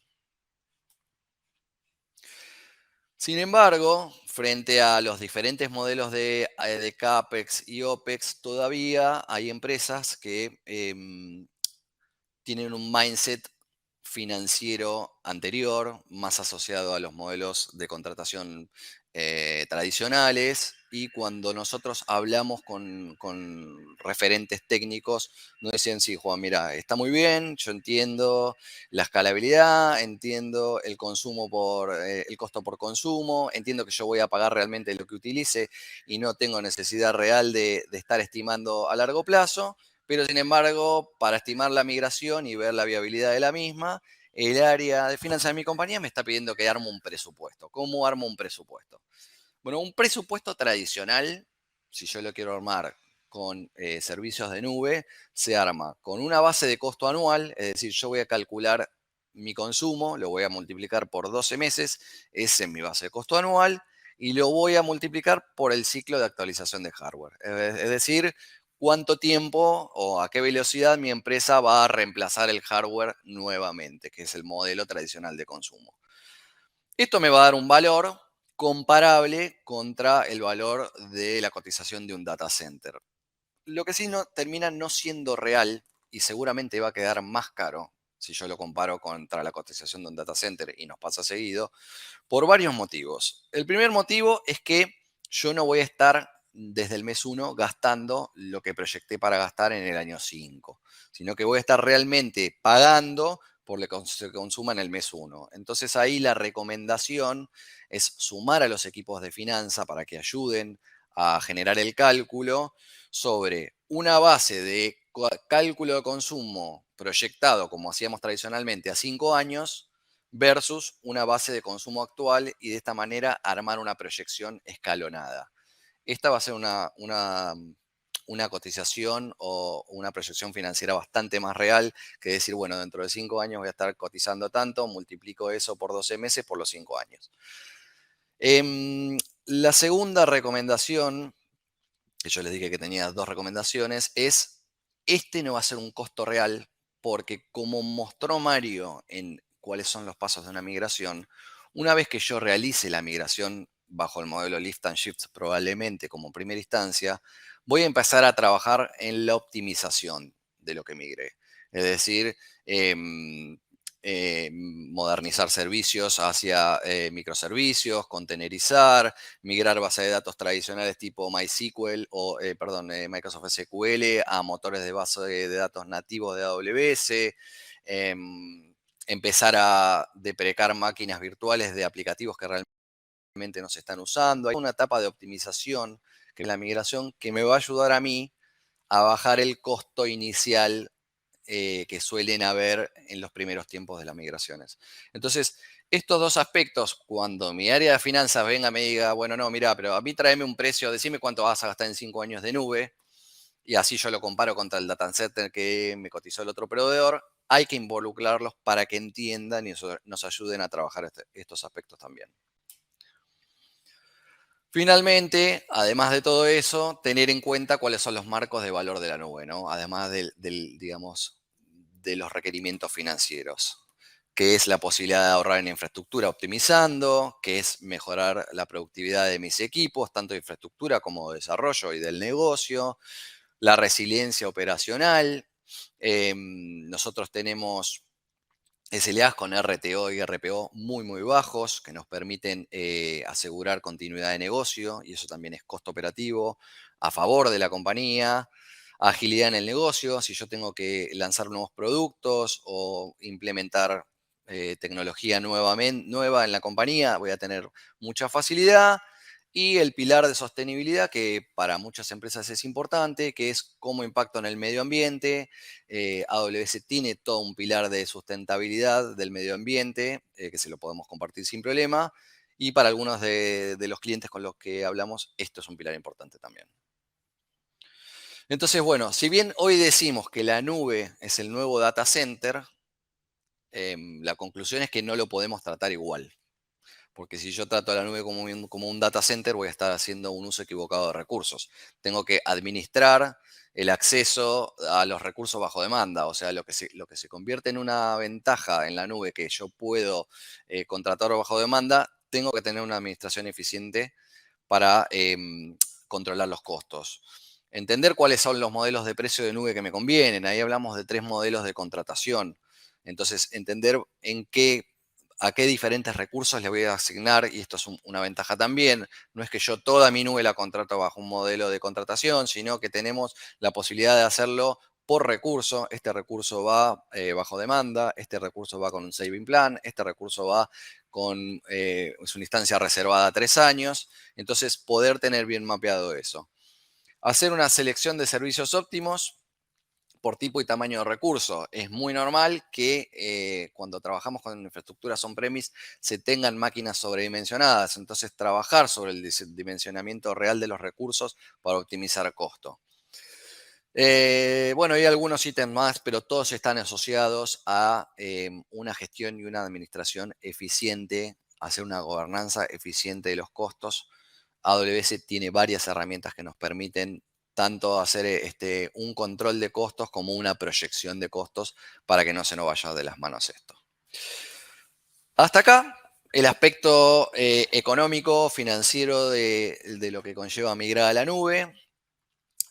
Sin embargo, frente a los diferentes modelos de CAPEX y OPEX, todavía hay empresas que tienen un mindset financiero anterior, más asociado a los modelos de contratación tradicionales, y cuando nosotros hablamos con referentes técnicos, nos decían, sí, Juan, mira, está muy bien, yo entiendo la escalabilidad, entiendo el consumo el costo por consumo, entiendo que yo voy a pagar realmente lo que utilice y no tengo necesidad real de estar estimando a largo plazo. Pero sin embargo, para estimar la migración y ver la viabilidad de la misma, el área de finanzas de mi compañía me está pidiendo que arme un presupuesto. ¿Cómo armo un presupuesto? Bueno, un presupuesto tradicional, si yo lo quiero armar con servicios de nube, se arma con una base de costo anual, es decir, yo voy a calcular mi consumo, lo voy a multiplicar por 12 meses, esa es mi base de costo anual, y lo voy a multiplicar por el ciclo de actualización de hardware. Es decir, cuánto tiempo o a qué velocidad mi empresa va a reemplazar el hardware nuevamente, que es el modelo tradicional de consumo. Esto me va a dar un valor comparable contra el valor de la cotización de un data center. Lo que sí termina no siendo real y seguramente va a quedar más caro si yo lo comparo contra la cotización de un data center, y nos pasa seguido, por varios motivos. El primer motivo es que yo no voy a estar desde el mes 1 gastando lo que proyecté para gastar en el año 5, sino que voy a estar realmente pagando por lo que se consuma en el mes 1. Entonces ahí la recomendación es sumar a los equipos de finanza para que ayuden a generar el cálculo sobre una base de cálculo de consumo proyectado, como hacíamos tradicionalmente, a 5 años, versus una base de consumo actual, y de esta manera armar una proyección escalonada. Esta va a ser una cotización o una proyección financiera bastante más real que decir, bueno, dentro de 5 años voy a estar cotizando tanto, multiplico eso por 12 meses por los 5 años. La segunda recomendación, que yo les dije que tenía 2 recomendaciones, es no va a ser un costo real, porque como mostró Mario en cuáles son los pasos de una migración, Una vez que yo realice la migración bajo el modelo Lift and Shift, probablemente como primera instancia, voy a empezar a trabajar en la optimización de lo que migré. Es decir, modernizar servicios hacia microservicios, containerizar, migrar bases de datos tradicionales tipo MySQL o, Microsoft SQL a motores de base de datos nativos de AWS, empezar a deprecar máquinas virtuales de aplicativos que realmente no se están usando. Hay una etapa de optimización, que es la migración, que me va a ayudar a mí a bajar el costo inicial que suelen haber en los primeros tiempos de las migraciones. Entonces, estos dos aspectos, cuando mi área de finanzas venga y me diga, bueno, no, mira, pero a mí tráeme un precio, decime cuánto vas a gastar en 5 años de nube, y así yo lo comparo contra el data center que me cotizó el otro proveedor, hay que involucrarlos para que entiendan y nos ayuden a trabajar estos aspectos también. Finalmente, además de todo eso, tener en cuenta cuáles son los marcos de valor de la nube, ¿no? Además digamos, de los requerimientos financieros, que es la posibilidad de ahorrar en infraestructura optimizando, que es mejorar la productividad de mis equipos, tanto de infraestructura como de desarrollo y del negocio, la resiliencia operacional. Nosotros tenemos SLAs con RTO y RPO muy bajos que nos permiten asegurar continuidad de negocio, y eso también es costo operativo a favor de la compañía. Agilidad en el negocio, si yo tengo que lanzar nuevos productos o implementar tecnología nueva en la compañía, voy a tener mucha facilidad. Y el pilar de sostenibilidad, que para muchas empresas es importante, que es cómo impacto en el medio ambiente. AWS tiene todo un pilar de sustentabilidad del medio ambiente, que se lo podemos compartir sin problema. Y para algunos de los clientes con los que hablamos, esto es un pilar importante también. Entonces, bueno, si bien hoy decimos que la nube es el nuevo data center, la conclusión es que no lo podemos tratar igual. Porque si yo trato a la nube como un data center, voy a estar haciendo un uso equivocado de recursos. Tengo que administrar el acceso a los recursos bajo demanda. O sea, lo que se convierte en una ventaja en la nube, que yo puedo contratar bajo demanda, tengo que tener una administración eficiente para controlar los costos. Entender cuáles son los modelos de precio de nube que me convienen. Ahí hablamos de 3 modelos de contratación. Entonces, entender a qué diferentes recursos le voy a asignar, y esto es una ventaja también. No es que yo toda mi nube la contrato bajo un modelo de contratación, sino que tenemos la posibilidad de hacerlo por recurso. Este recurso va bajo demanda, este recurso va con un saving plan, este recurso va con es una instancia reservada a 3 años. Entonces, poder tener bien mapeado eso. Hacer una selección de servicios óptimos por tipo y tamaño de recurso. Es muy normal que cuando trabajamos con infraestructuras on-premise se tengan máquinas sobredimensionadas. Entonces, trabajar sobre el dimensionamiento real de los recursos para optimizar costo. Bueno, hay algunos ítems más, pero todos están asociados a una gestión y una administración eficiente, hacer una gobernanza eficiente de los costos. AWS tiene varias herramientas que nos permiten tanto hacer un control de costos como una proyección de costos para que no se nos vaya de las manos esto. Hasta acá el aspecto económico, financiero de lo que conlleva migrar a la nube.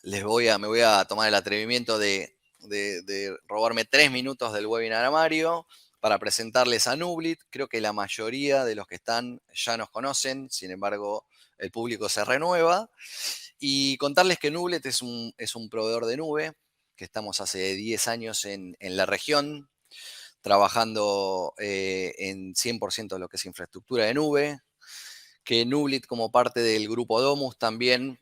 Me voy a tomar el atrevimiento de robarme 3 minutos del webinar a Mario para presentarles a Nublit. Creo que la mayoría de los que están ya nos conocen, sin embargo, el público se renueva. Y contarles que Nublit es un proveedor de nube, que estamos hace 10 años en la región, trabajando en 100% de lo que es infraestructura de nube, que Nublit, como parte del grupo Domus, también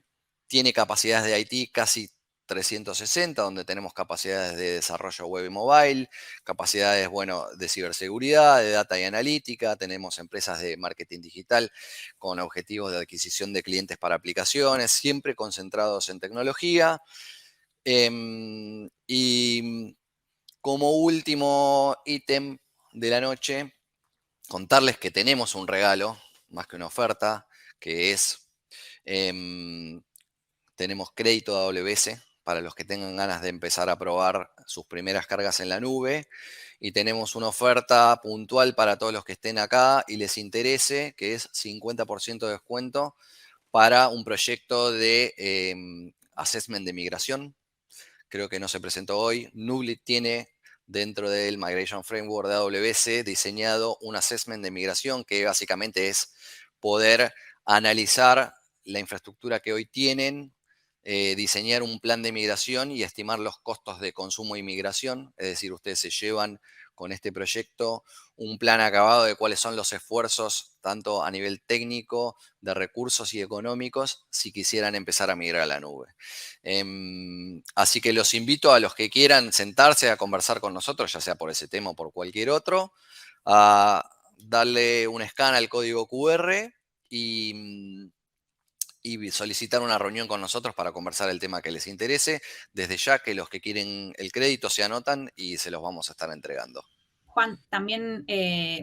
tiene capacidades de IT casi 360, donde tenemos capacidades de desarrollo web y mobile, capacidades, bueno, de ciberseguridad, de data y analítica, tenemos empresas de marketing digital con objetivos de adquisición de clientes para aplicaciones, siempre concentrados en tecnología. Y como último ítem de la noche, contarles que tenemos un regalo, más que una oferta, que es, tenemos crédito de AWS para los que tengan ganas de empezar a probar sus primeras cargas en la nube. Y tenemos una oferta puntual para todos los que estén acá y les interese, que es 50% de descuento para un proyecto de assessment de migración. Creo que no se presentó hoy. Nublit tiene dentro del Migration Framework de AWS diseñado un assessment de migración que básicamente es poder analizar la infraestructura que hoy tienen, diseñar un plan de migración y estimar los costos de consumo y migración. Es decir, ustedes se llevan con este proyecto un plan acabado de cuáles son los esfuerzos, tanto a nivel técnico, de recursos y económicos, si quisieran empezar a migrar a la nube. Así que los invito a los que quieran sentarse a conversar con nosotros, ya sea por ese tema o por cualquier otro, a darle un scan al código QR y solicitar una reunión con nosotros para conversar el tema que les interese. Desde ya que los que quieren el crédito se anotan y se los vamos a estar entregando. Juan, también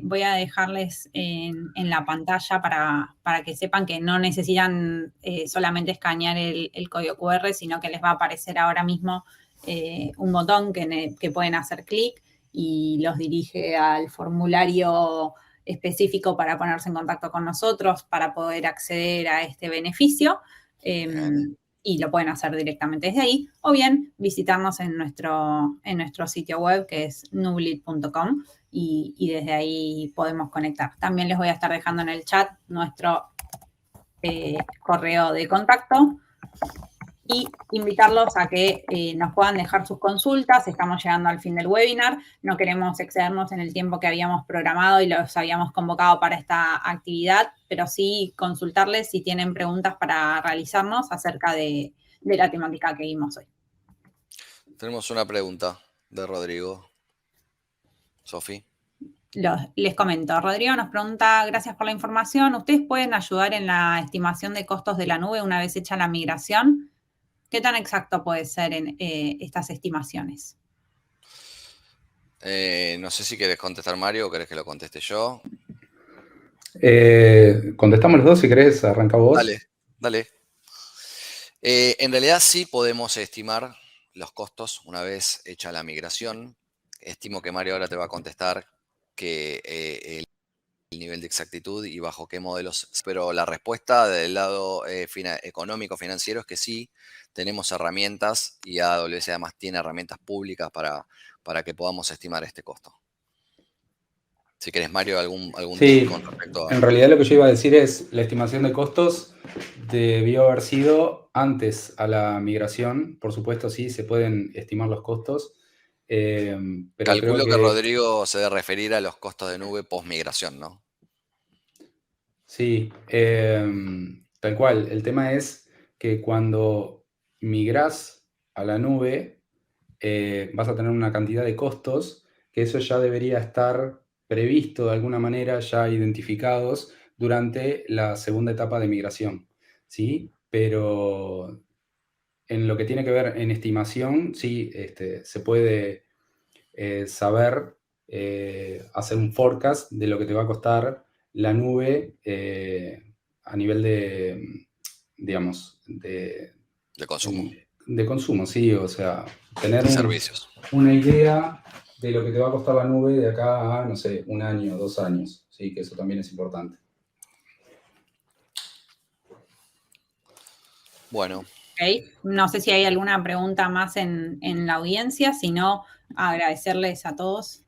voy a dejarles en la pantalla para que sepan que no necesitan solamente escanear el código QR, sino que les va a aparecer ahora mismo un botón que pueden hacer clic y los dirige al formulario específico para ponerse en contacto con nosotros, para poder acceder a este beneficio. Y lo pueden hacer directamente desde ahí, o bien visitarnos en nuestro sitio web, que es nublit.com, y desde ahí podemos conectar. También les voy a estar dejando en el chat nuestro correo de contacto y invitarlos a que nos puedan dejar sus consultas. Estamos llegando al fin del webinar. No queremos excedernos en el tiempo que habíamos programado y los habíamos convocado para esta actividad, pero sí consultarles si tienen preguntas para realizarnos acerca de la temática que vimos hoy. Tenemos una pregunta de Rodrigo. Sofi. Les comento. Rodrigo nos pregunta, gracias por la información. ¿Ustedes pueden ayudar en la estimación de costos de la nube una vez hecha la migración? ¿Qué tan exacto puede ser en estas estimaciones? No sé si querés contestar, Mario, o querés que lo conteste yo. Contestamos los dos, si querés, arranca vos. Dale. En realidad sí podemos estimar los costos una vez hecha la migración. Estimo que Mario ahora te va a contestar que el nivel de exactitud y bajo qué modelos, pero la respuesta del lado económico financiero es que sí, tenemos herramientas y AWS además tiene herramientas públicas para que podamos estimar este costo. Si querés, Mario, algún sí, tip con respecto a... En realidad lo que yo iba a decir es la estimación de costos debió haber sido antes a la migración. Por supuesto, sí, se pueden estimar los costos. Pero Calculo que Rodrigo se debe referir a los costos de nube post-migración, ¿no? Sí, tal cual. El tema es que cuando migrás a la nube, vas a tener una cantidad de costos que eso ya debería estar previsto de alguna manera, ya identificados durante la segunda etapa de migración, ¿sí? Pero en lo que tiene que ver en estimación, sí, se puede saber hacer un forecast de lo que te va a costar la nube a nivel de, digamos, de consumo. De consumo, sí, o sea, tener servicios. Una idea de lo que te va a costar la nube de acá a, no sé, 1 año, 2 años, sí, que eso también es importante. Bueno. Okay. No sé si hay alguna pregunta más en la audiencia, si no, agradecerles a todos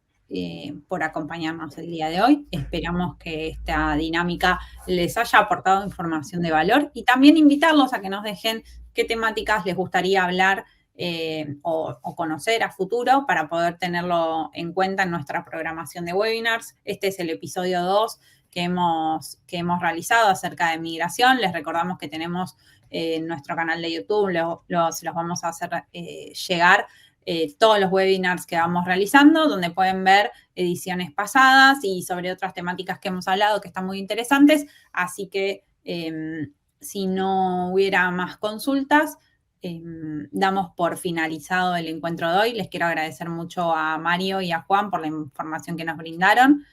por acompañarnos el día de hoy. Esperamos que esta dinámica les haya aportado información de valor y también invitarlos a que nos dejen qué temáticas les gustaría hablar o conocer a futuro para poder tenerlo en cuenta en nuestra programación de webinars. Este es el episodio 2 que hemos realizado acerca de migración. Les recordamos que tenemos en nuestro canal de YouTube, se los vamos a hacer llegar todos los webinars que vamos realizando, donde pueden ver ediciones pasadas y sobre otras temáticas que hemos hablado que están muy interesantes. Así que si no hubiera más consultas, damos por finalizado el encuentro de hoy. Les quiero agradecer mucho a Mario y a Juan por la información que nos brindaron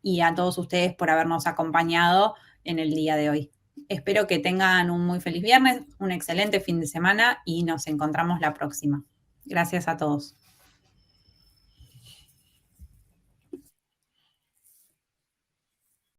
y a todos ustedes por habernos acompañado en el día de hoy. Espero que tengan un muy feliz viernes, un excelente fin de semana y nos encontramos la próxima. Gracias a todos.